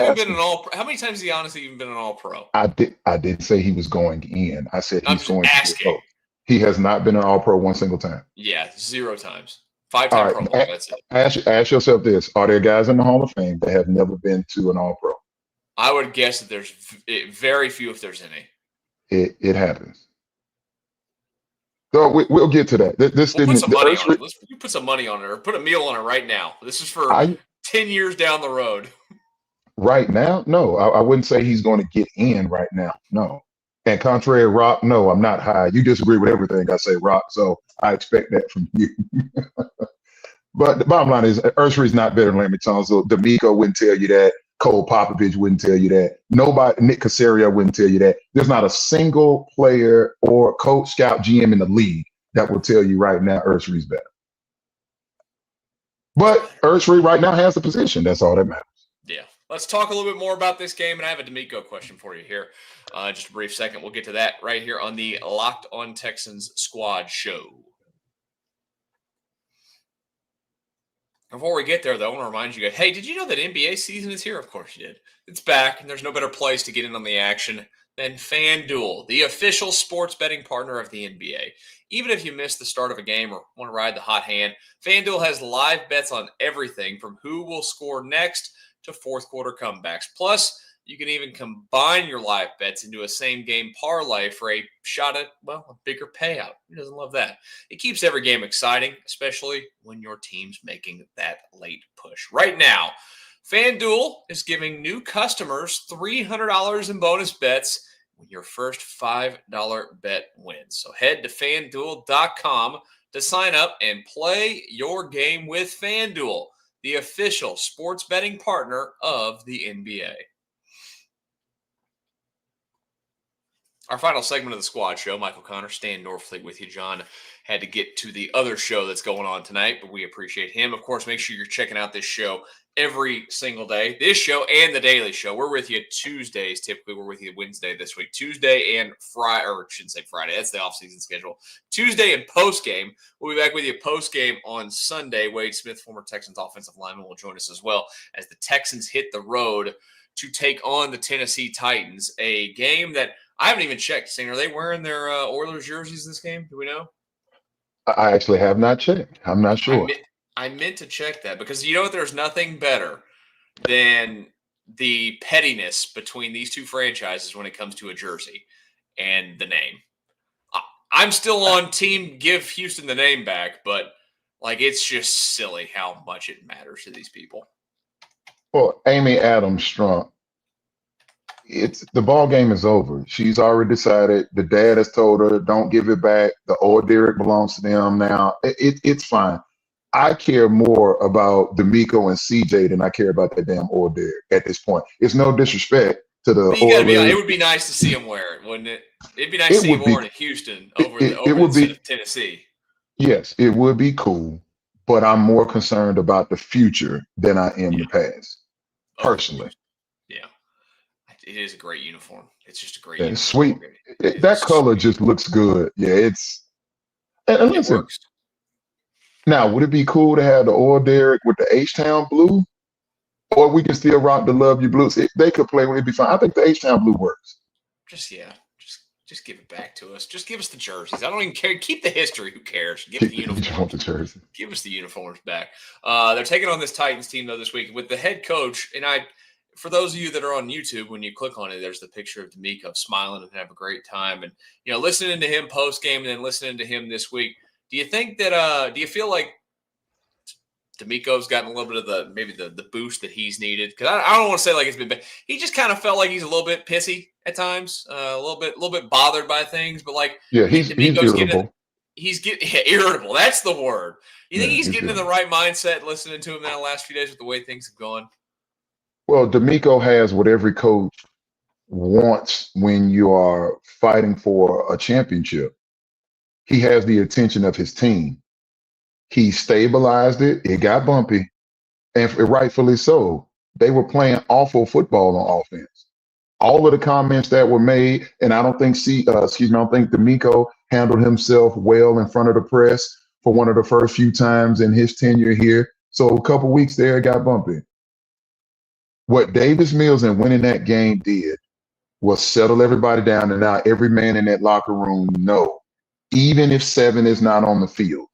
how many times has he honestly even been an All-Pro? I didn't say he was going in. I said he's going to get votes. He has not been an All-Pro one single time. Yeah, 0 times. 5-time Pro Bowl, that's it. Ask yourself this. Are there guys in the Hall of Fame that have never been to an All-Pro? I would guess that there's very few, if there's any. It happens. So we'll get to that. You put some money on it, or put a meal on it right now. This is for 10 years down the road. Right now? No, I wouldn't say he's going to get in right now. No. And contrary to Rock, no, I'm not high. You disagree with everything I say, Rock, so I expect that from you. But the bottom line is Ursry's not better than Laremy Tunsil. D'Amico wouldn't tell you that. Cole Popovich wouldn't tell you that. Nobody, Nick Caserio wouldn't tell you that. There's not a single player or coach, scout, GM in the league that will tell you right now Ursry's better. But Ursry right now has the position. That's all that matters. Yeah. Let's talk a little bit more about this game, and I have a D'Amico question for you here. Just a brief second. We'll get to that right here on the Locked on Texans Squad Show. Before we get there, though, I want to remind you guys, hey, did you know that NBA season is here? Of course you did. It's back, and there's no better place to get in on the action than FanDuel, the official sports betting partner of the NBA. Even if you missed the start of a game or want to ride the hot hand, FanDuel has live bets on everything from who will score next to fourth quarter comebacks. Plus, you can even combine your live bets into a same-game parlay for a shot at, a bigger payout. Who doesn't love that? It keeps every game exciting, especially when your team's making that late push. Right now, FanDuel is giving new customers $300 in bonus bets when your first $5 bet wins. So head to FanDuel.com to sign up and play your game with FanDuel, the official sports betting partner of the NBA. Our final segment of the Squad Show, Michael Connor, Stan Norfleet with you. John had to get to the other show that's going on tonight, but we appreciate him. Of course, make sure you're checking out this show every single day. This show and the Daily Show. We're with you Tuesdays. Typically, we're with you Wednesday this week. Tuesday and Friday, or I shouldn't say Friday. That's the offseason schedule. Tuesday and post-game. We'll be back with you post-game on Sunday. Wade Smith, former Texans offensive lineman, will join us as well as the Texans hit the road to take on the Tennessee Titans, a game that I haven't even checked. Are they wearing their Oilers jerseys this game? Do we know? I actually have not checked. I'm not sure. I meant to check that because you know what? There's nothing better than the pettiness between these two franchises when it comes to a jersey and the name. I'm still on team give Houston the name back, but it's just silly how much it matters to these people. Well, Amy Adams Strunk, the ball game is over. She's already decided. The dad has told her, don't give it back. The old Derek belongs to them now. It's fine. I care more about D'Amico and CJ than I care about that damn old Derek at this point. It's no disrespect to the it would be nice to see him wear it, wouldn't it? It'd be nice to see him wear it in Houston over Tennessee. Yes, it would be cool, but I'm more concerned about the future than I am the past, personally. Yeah. It is a great uniform. It's just a great uniform. Sweet. That color just looks good. Yeah, and listen, works. Now, would it be cool to have the old Derek with the H-Town blue? Or we can still rock the Love You Blues? They could play, it'd be fine. I think the H-Town blue works. Just give it back to us. Just give us the jerseys. I don't even care. Keep the history. Who cares? Give the uniforms. The jersey. Give us the uniforms back. They're taking on this Titans team, though, this week with the head coach. And for those of you that are on YouTube, when you click on it, there's the picture of D'Amico smiling and have a great time. And, listening to him post-game and then listening to him this week, do you think that do you feel like D'Amico's gotten a little bit of the boost that he's needed? Because I don't want to say it's been bad. He just kind of felt like he's a little bit pissy at times, a little bit bothered by things. But he's irritable. He's getting irritable. That's the word. You think he's getting in the right mindset listening to him now the last few days with the way things have gone? Well, D'Amico has what every coach wants when you are fighting for a championship. He has the attention of his team. He stabilized it. It got bumpy, and rightfully so. They were playing awful football on offense. All of the comments that were made, and I don't think D'Amico handled himself well in front of the press for one of the first few times in his tenure here. So a couple weeks there, it got bumpy. What Davis Mills and winning that game did was settle everybody down, and now every man in that locker room knows. Even if 7 is not on the field,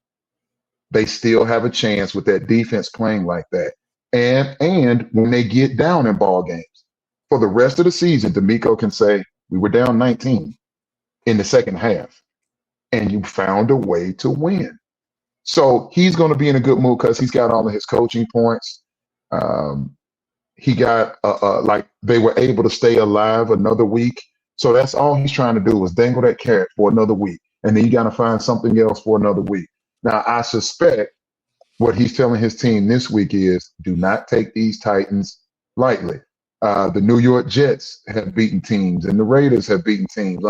they still have a chance with that defense playing like that. And when they get down in ball games, for the rest of the season, D'Amico can say, we were down 19 in the second half, and you found a way to win. So he's going to be in a good mood because he's got all of his coaching points. He got, they were able to stay alive another week. So that's all he's trying to do is dangle that carrot for another week. And then you got to find something else for another week. Now, I suspect what he's telling his team this week is do not take these Titans lightly. The New York Jets have beaten teams and the Raiders have beaten teams.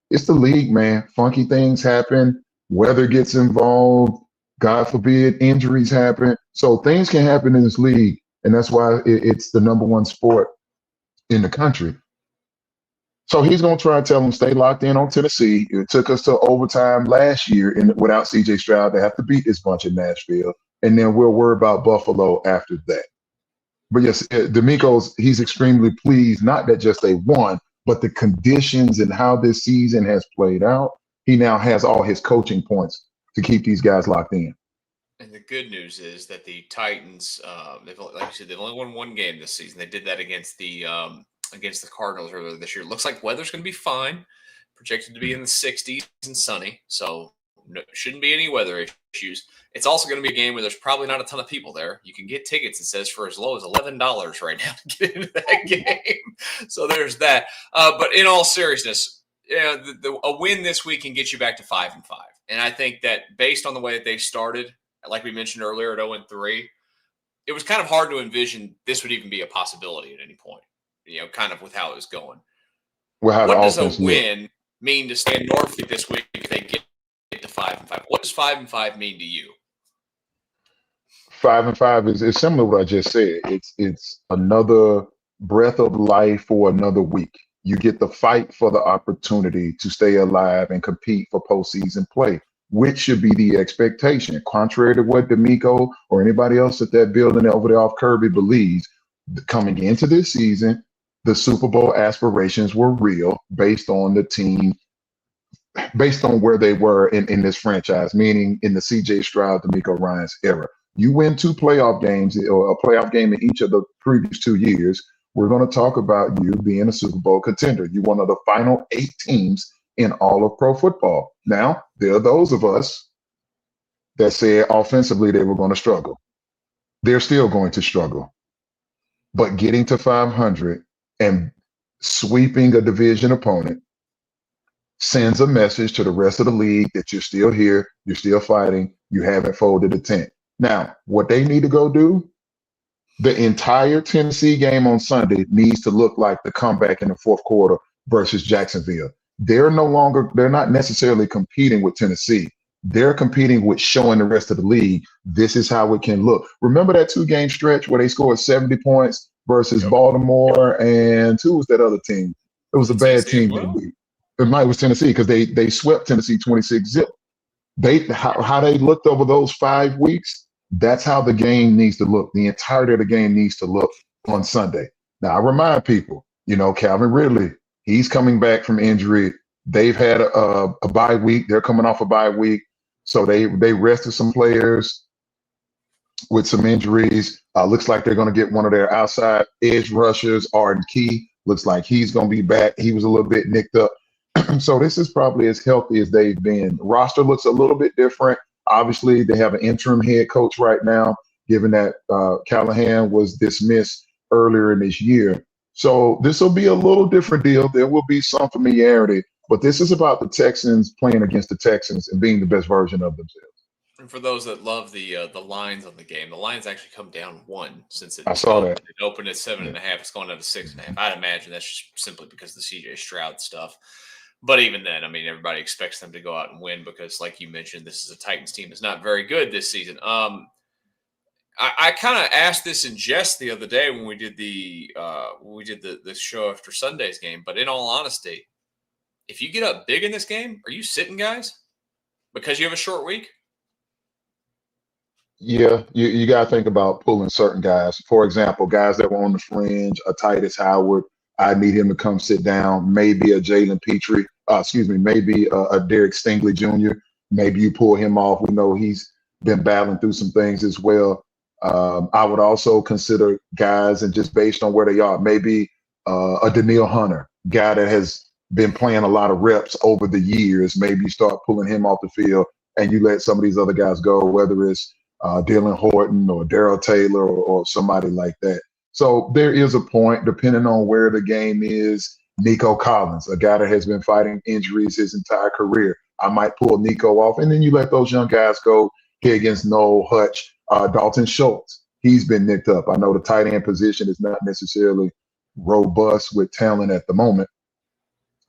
It's the league, man. Funky things happen. Weather gets involved. God forbid, injuries happen. So things can happen in this league. And that's why it's the number one sport in the country. So he's going to try to tell them, stay locked in on Tennessee. It took us to overtime last year without C.J. Stroud. They have to beat this bunch in Nashville. And then we'll worry about Buffalo after that. But yes, he's extremely pleased, not that just they won, but the conditions and how this season has played out. He now has all his coaching points to keep these guys locked in. And the good news is that the Titans, like you said, they've only won one game this season. They did that against the Cardinals earlier this year. Looks like weather's going to be fine. Projected to be in the 60s and sunny, so shouldn't be any weather issues. It's also going to be a game where there's probably not a ton of people there. You can get tickets, it says, for as low as $11 right now to get into that game. So there's that. But in all seriousness, a win this week can get you back to 5-5. And I think that based on the way that they started, like we mentioned earlier at 0-3, it was kind of hard to envision this would even be a possibility at any point, kind of with how it was going. Well, how what the does a offense win mean to Stan Norfleet this week if they get to 5-5? What does 5-5 mean to you? 5-5 is similar to what I just said. It's another breath of life for another week. You get the fight for the opportunity to stay alive and compete for postseason play, which should be the expectation. Contrary to what D'Amico or anybody else at that building over there off Kirby believes, coming into this season, the Super Bowl aspirations were real based on the team, based on where they were in this franchise, meaning in the C.J. Stroud, D'Amico Ryans era. You win 2 playoff games or a playoff game in each of the previous 2 years, we're going to talk about you being a Super Bowl contender. You're one of the final 8 teams in all of pro football. Now, there are those of us that said offensively they were going to struggle. They're still going to struggle. But getting to 500 and sweeping a division opponent sends a message to the rest of the league that you're still here, you're still fighting, you haven't folded the tent. Now, what they need to go do, the entire Tennessee game on Sunday needs to look like the comeback in the fourth quarter versus Jacksonville. They're not necessarily competing with Tennessee. They're competing with showing the rest of the league this is how it can look. Remember that 2-game stretch where they scored 70 points versus Baltimore and who was that other team? It was a bad team. It might was Tennessee because they swept Tennessee 26-0. How they looked over those 5 weeks, that's how the game needs to look. The entirety of the game needs to look on Sunday. Now, I remind people, Calvin Ridley, he's coming back from injury. They've had a bye week. They're coming off a bye week. So they rested some players with some injuries. Looks like they're going to get one of their outside edge rushers, Arden Key. Looks like he's going to be back. He was a little bit nicked up. So this is probably as healthy as they've been. The roster looks a little bit different. Obviously, they have an interim head coach right now, given that Callahan was dismissed earlier in this year. So this will be a little different deal. There will be some familiarity, but this is about the Texans playing against the Texans and being the best version of themselves. And for those that love the lines on the game, the lines actually come down 1 since it opened at 7.5. It's going down to 6.5. I'd imagine that's just simply because of the C.J. Stroud stuff. But even then, I mean, everybody expects them to go out and win because, like you mentioned, this is a Titans team that's not very good this season. I kind of asked this in jest the other day when we did the show after Sunday's game. But in all honesty, if you get up big in this game, are you sitting guys because you have a short week? Yeah, you got to think about pulling certain guys. For example, guys that were on the fringe, a Titus Howard, I need him to come sit down. Maybe a Jalen Petrie, maybe a Derek Stingley Jr. Maybe you pull him off. We know he's been battling through some things as well. I would also consider guys, and just based on where they are, maybe a Daniil Hunter, guy that has been playing a lot of reps over the years. Maybe you start pulling him off the field and you let some of these other guys go, whether it's Dylan Horton or Darrell Taylor or somebody like that. So there is a point, depending on where the game is. Nico Collins, a guy that has been fighting injuries his entire career. I might pull Nico off, and then you let those young guys go. Higgins, Noel, Hutch, Dalton Schultz. He's been nicked up. I know the tight end position is not necessarily robust with talent at the moment,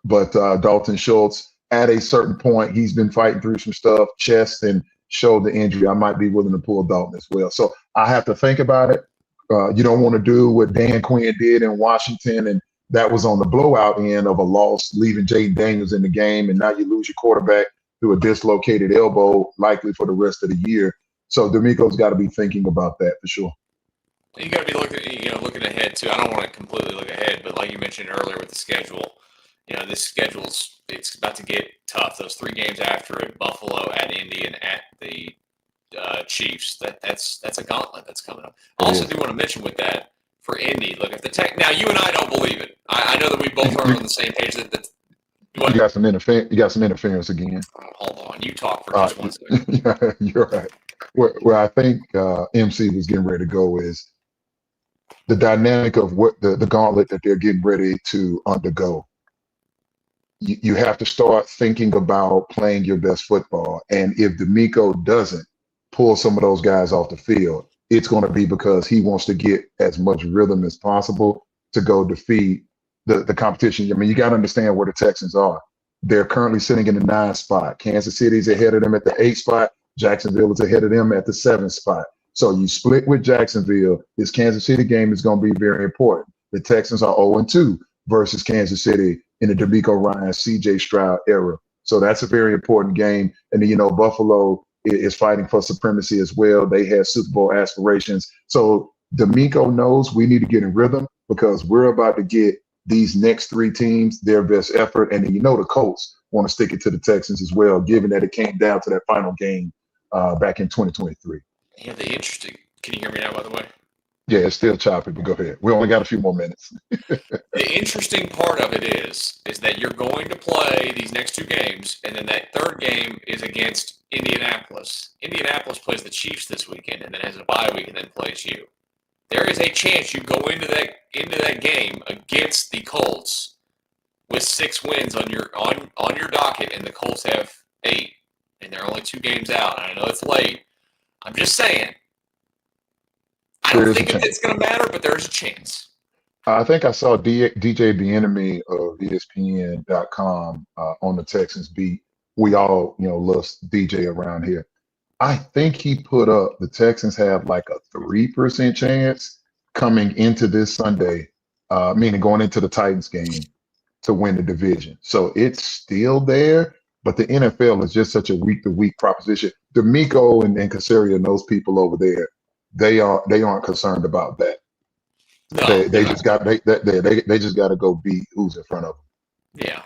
but Dalton Schultz, at a certain point, he's been fighting through some stuff, chest and shoulder injury. I might be willing to pull Dalton as well. So I have to think about it. You don't want to do what Dan Quinn did in Washington, and that was on the blowout end of a loss, leaving Jaden Daniels in the game, and now you lose your quarterback through a dislocated elbow, likely for the rest of the year. So D'Amico's got to be thinking about that for sure. You got to be looking ahead too. I don't want to completely look ahead, but like you mentioned earlier with the schedule, this it's about to get tough. Those 3 games after it: Buffalo, at Indy, and at the Chiefs. That's a gauntlet that's coming up. I also do want to mention with that for Indy. Look, if the now you and I don't believe it. I know that we both are on the same page. You got some interference again. Hold on, you talk for just 1 second. Yeah, you're right. Where I think MC was getting ready to go is the dynamic of what the gauntlet that they're getting ready to undergo. You have to start thinking about playing your best football, and if D'Amico doesn't pull some of those guys off the field, it's going to be because he wants to get as much rhythm as possible to go defeat the competition. I mean, you got to understand where the Texans are. They're currently sitting in the 9th spot. Kansas City's ahead of them at the 8th spot. Jacksonville is ahead of them at the 7th spot. So you split with Jacksonville. This Kansas City game is going to be very important. The Texans are 0-2 versus Kansas City in the DeMeco Ryans, C.J. Stroud era. So that's a very important game. And then, Buffalo is fighting for supremacy as well. They have Super Bowl aspirations. So DeMeco knows we need to get in rhythm because we're about to get these next 3 teams their best effort. And then, the Colts want to stick it to the Texans as well, given that it came down to that final game back in 2023. Yeah, the interesting. Can you hear me now, by the way? Yeah, it's still choppy, but go ahead. We only got a few more minutes. The interesting part of it is that you're going to play these next 2 games, and then that 3rd game is against Indianapolis. Indianapolis plays the Chiefs this weekend, and then has a bye week, and then plays you. There is a chance you go into that game against the Colts with 6 wins on your docket, and the Colts have 8, and they're only 2 games out. And I know it's late. I'm just saying. I don't think it's going to matter, but there's a chance. I think I saw DJ Bieniemy of ESPN.com on the Texans beat. We all, love DJ around here. I think he put up the Texans have like a 3% chance coming into this Sunday, meaning going into the Titans game to win the division. So it's still there, but the NFL is just such a week-to-week proposition. DeMeco and Casario and those people over there, they aren't concerned about that. No, they just got to go beat who's in front of them. Yeah,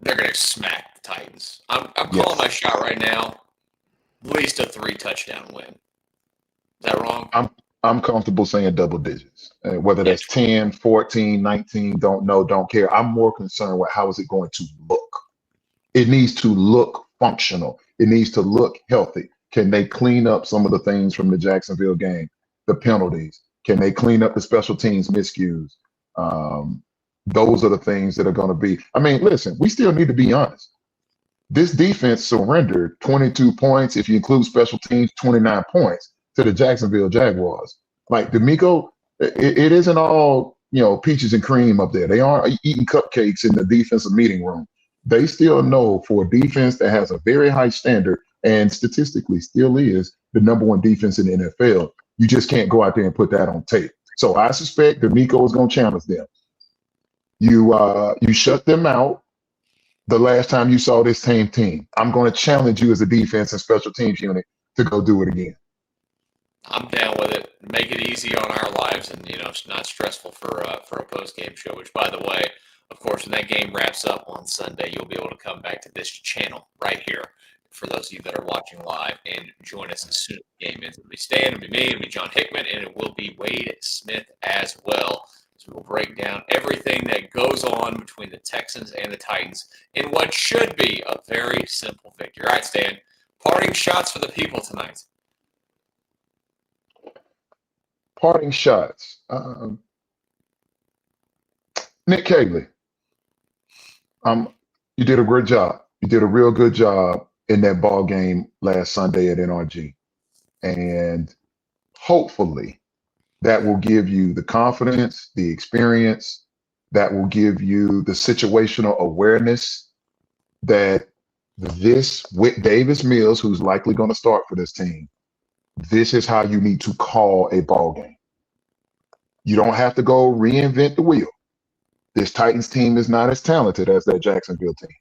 they're gonna smack the Titans. I'm calling my shot right now. At least a 3-touchdown win. Is that wrong? I'm comfortable saying double digits. Whether that's 10, 14, 19, don't know, don't care. I'm more concerned with how is it going to look. It needs to look functional. It needs to look healthy. Can they clean up some of the things from the Jacksonville game, the penalties? Can they clean up the special teams miscues? Those are the things that are going to be. I mean, listen, we still need to be honest. This defense surrendered 22 points, if you include special teams, 29 points to the Jacksonville Jaguars. Like DeMeco, it isn't all, peaches and cream up there. They aren't eating cupcakes in the defensive meeting room. They still know for a defense that has a very high standard and statistically still is the number 1 defense in the NFL. You just can't go out there and put that on tape. So I suspect DeMeco is going to challenge them. You shut them out the last time you saw this same team. I'm going to challenge you as a defense and special teams unit to go do it again. I'm down with it. Make it easy on our lives, and it's not stressful for a post-game show. Which, by the way, of course, when that game wraps up on Sunday, you'll be able to come back to this channel right here. For those of you that are watching live, and join us as soon as the game ends. It'll be Stan, it'll be me, it'll be John Hickman, and it will be Wade Smith as well. So we'll break down everything that goes on between the Texans and the Titans in what should be a very simple victory. All right, Stan, parting shots for the people tonight. Parting shots. Nick Caley, you did a great job. You did a real good job in that ball game last Sunday at NRG. And hopefully that will give you the confidence, the experience, that will give you the situational awareness that this, with Davis Mills, who's likely going to start for this team, this is how you need to call a ball game. You don't have to go reinvent the wheel. This Titans team is not as talented as that Jacksonville team.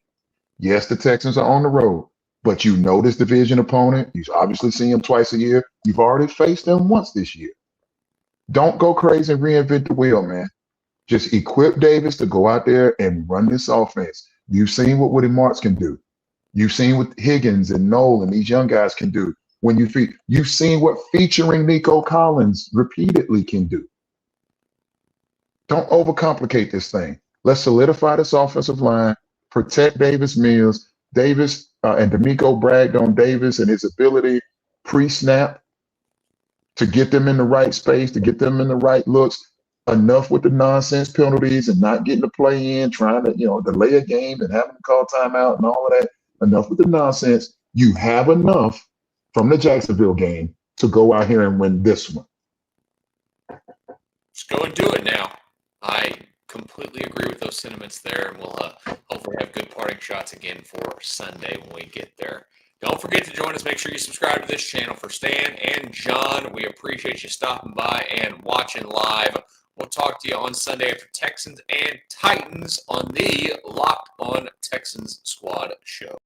Yes, the Texans are on the road, but you know this division opponent. You've obviously seen them twice a year. You've already faced them once this year. Don't go crazy and reinvent the wheel, man. Just equip Davis to go out there and run this offense. You've seen what Woody Marks can do. You've seen what Higgins and Nolan, these young guys can do. You've seen what featuring Nico Collins repeatedly can do. Don't overcomplicate this thing. Let's solidify this offensive line, protect Davis Mills. Davis and DeMeco bragged on Davis and his ability pre-snap to get them in the right space, to get them in the right looks. Enough with the nonsense penalties and not getting to play in, trying to, delay a game and having to call timeout and all of that. Enough with the nonsense. You have enough from the Jacksonville game to go out here and win this one. Just go and do it now. I completely agree with those sentiments there, and we'll hopefully have good parting shots again for Sunday when we get there. Don't forget to join us. Make sure you subscribe to this channel for Stan and John. We appreciate you stopping by and watching live. We'll talk to you on Sunday after Texans and Titans on the Locked On Texans Squad show.